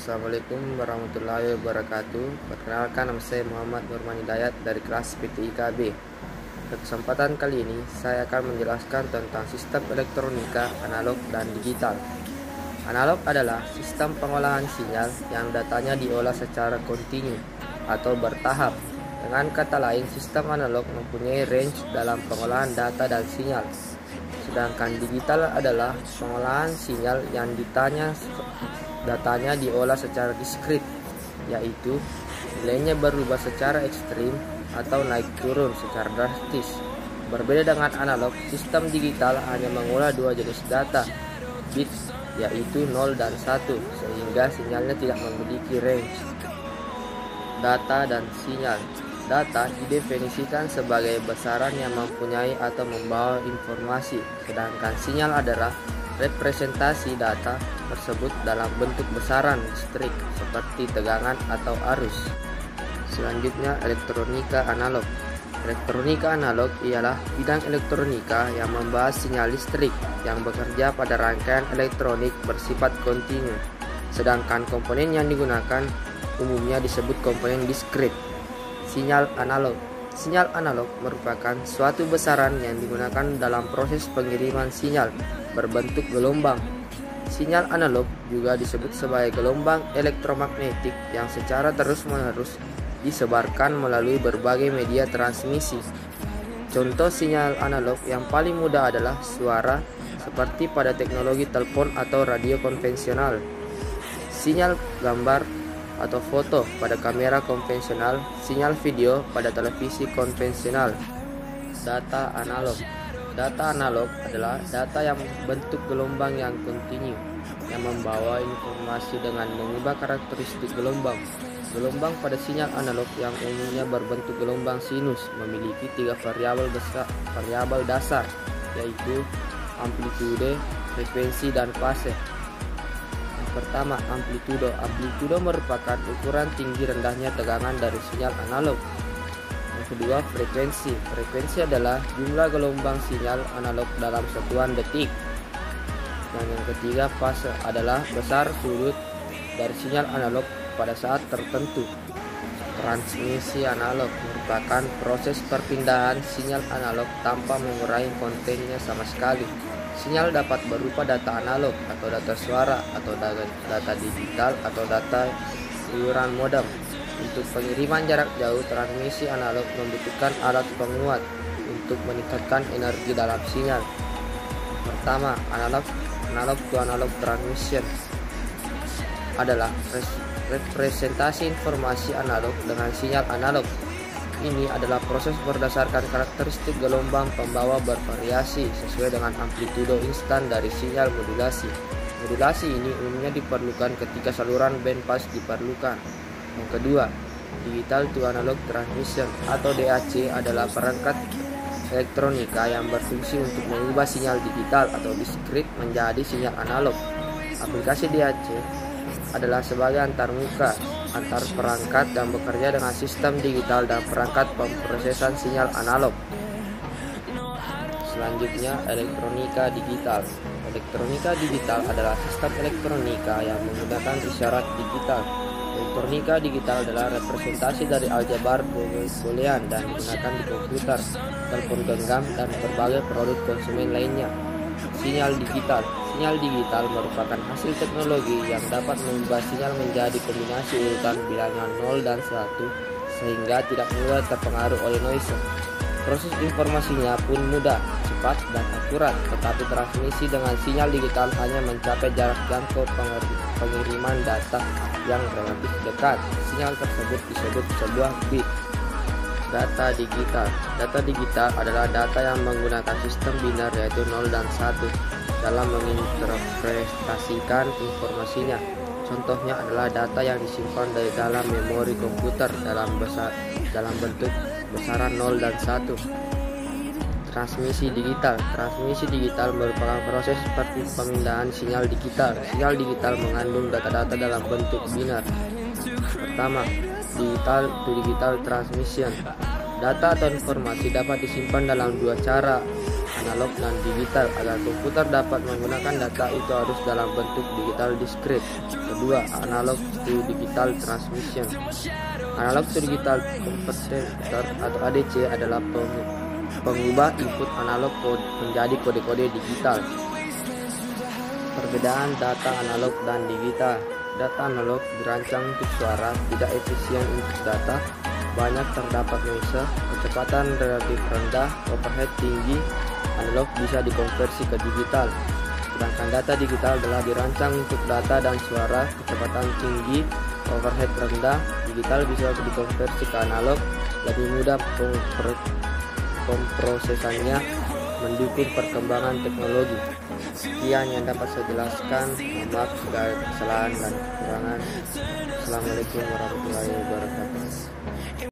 Assalamualaikum warahmatullahi wabarakatuh. Perkenalkan, nama saya Muhammad Nurman Hidayat dari kelas PTIKB. Pada kesempatan kali ini saya akan menjelaskan tentang sistem elektronika analog dan digital. Analog adalah sistem pengolahan sinyal yang datanya diolah secara kontinu atau bertahap. Dengan kata lain, sistem analog mempunyai range dalam pengolahan data dan sinyal. Sedangkan digital adalah pengolahan sinyal yang datanya diolah secara diskrit, yaitu nilainya berubah secara ekstrim atau naik turun secara drastis. Berbeda dengan analog, sistem digital hanya mengolah dua jenis data, bits, yaitu 0 dan 1, sehingga sinyalnya tidak memiliki range. Data dan sinyal. Data didefinisikan sebagai besaran yang mempunyai atau membawa informasi, sedangkan sinyal adalah representasi data tersebut dalam bentuk besaran listrik seperti tegangan atau arus. Selanjutnya, elektronika analog. Elektronika analog ialah bidang elektronika yang membahas sinyal listrik yang bekerja pada rangkaian elektronik bersifat kontinu. Sedangkan komponen yang digunakan umumnya disebut komponen diskrit. Sinyal analog. Sinyal analog merupakan suatu besaran yang digunakan dalam proses pengiriman sinyal berbentuk gelombang. Sinyal analog juga disebut sebagai gelombang elektromagnetik yang secara terus-menerus disebarkan melalui berbagai media transmisi. Contoh sinyal analog yang paling mudah adalah suara, seperti pada teknologi telepon atau radio konvensional. Sinyal gambar atau foto pada kamera konvensional, sinyal video pada televisi konvensional. Data analog. Data analog adalah data yang bentuk gelombang yang kontinu, yang membawa informasi dengan mengubah karakteristik gelombang. Gelombang pada sinyal analog yang umumnya berbentuk gelombang sinus memiliki tiga variabel dasar, yaitu amplitude, frekuensi, dan fase. Pertama, amplitudo. Amplitudo merupakan ukuran tinggi rendahnya tegangan dari sinyal analog. Yang kedua, frekuensi. Frekuensi adalah jumlah gelombang sinyal analog dalam satuan detik. Dan yang ketiga, fase adalah besar sudut dari sinyal analog pada saat tertentu. Transmisi analog merupakan proses perpindahan sinyal analog tanpa mengurangi kontennya sama sekali. Sinyal dapat berupa data analog atau data suara atau data digital atau data iuran modem. Untuk pengiriman jarak jauh, transmisi analog membutuhkan alat penguat untuk meningkatkan energi dalam sinyal. Pertama, analog to analog transmission adalah representasi informasi analog dengan sinyal analog. Ini adalah proses berdasarkan karakteristik gelombang pembawa bervariasi sesuai dengan amplitudo instan dari sinyal modulasi. Modulasi ini umumnya diperlukan ketika saluran bandpass diperlukan. Yang kedua, digital to analog transmission atau DAC adalah perangkat elektronika yang berfungsi untuk mengubah sinyal digital atau diskrit menjadi sinyal analog. Aplikasi DAC adalah sebagai antarmuka antar perangkat dan bekerja dengan sistem digital dan perangkat pemrosesan sinyal analog. Selanjutnya, elektronika digital. Elektronika digital adalah sistem elektronika yang menggunakan isyarat digital. Elektronika digital adalah representasi dari aljabar boolean dan digunakan di komputer, telepon genggam, dan berbagai produk konsumen lainnya. Sinyal digital. Sinyal digital merupakan hasil teknologi yang dapat mengubah sinyal menjadi kombinasi urutan bilangan 0 dan 1 sehingga tidak mudah terpengaruh oleh noise. Proses informasinya pun mudah, cepat, dan akurat, tetapi transmisi dengan sinyal digital hanya mencapai jarak jangkau pengiriman data yang relatif dekat. Sinyal tersebut disebut sebuah bit. Data digital. Data digital adalah data yang menggunakan sistem biner yaitu 0 dan 1 dalam menginterpretasikan informasinya. Contohnya adalah data yang disimpan dari dalam memori komputer dalam bentuk besaran 0 dan 1. Transmisi digital. Transmisi digital merupakan proses seperti pemindahan sinyal digital. Sinyal digital mengandung data-data dalam bentuk biner. Pertama, digital to digital transmission. Data atau informasi dapat disimpan dalam dua cara, analog dan digital. Agar komputer dapat menggunakan data itu harus dalam bentuk digital diskrit. Kedua, analog to digital transmission. Analog to digital converter atau ADC adalah pengubah input analog menjadi kode-kode digital. Perbedaan data analog dan digital. Data analog dirancang untuk suara, tidak efisien untuk data, banyak terdapat noise, kecepatan relatif rendah, overhead tinggi. Analog bisa dikonversi ke digital, sedangkan data digital adalah dirancang untuk data dan suara, kecepatan tinggi, overhead rendah. Digital bisa dikonversi ke analog, lebih mudah pemrosesannya, mendukung perkembangan teknologi. Sekian yang dapat saya jelaskan. Mohon maaf segala kesalahan dan kekurangan. Assalamualaikum warahmatullahi wabarakatuh.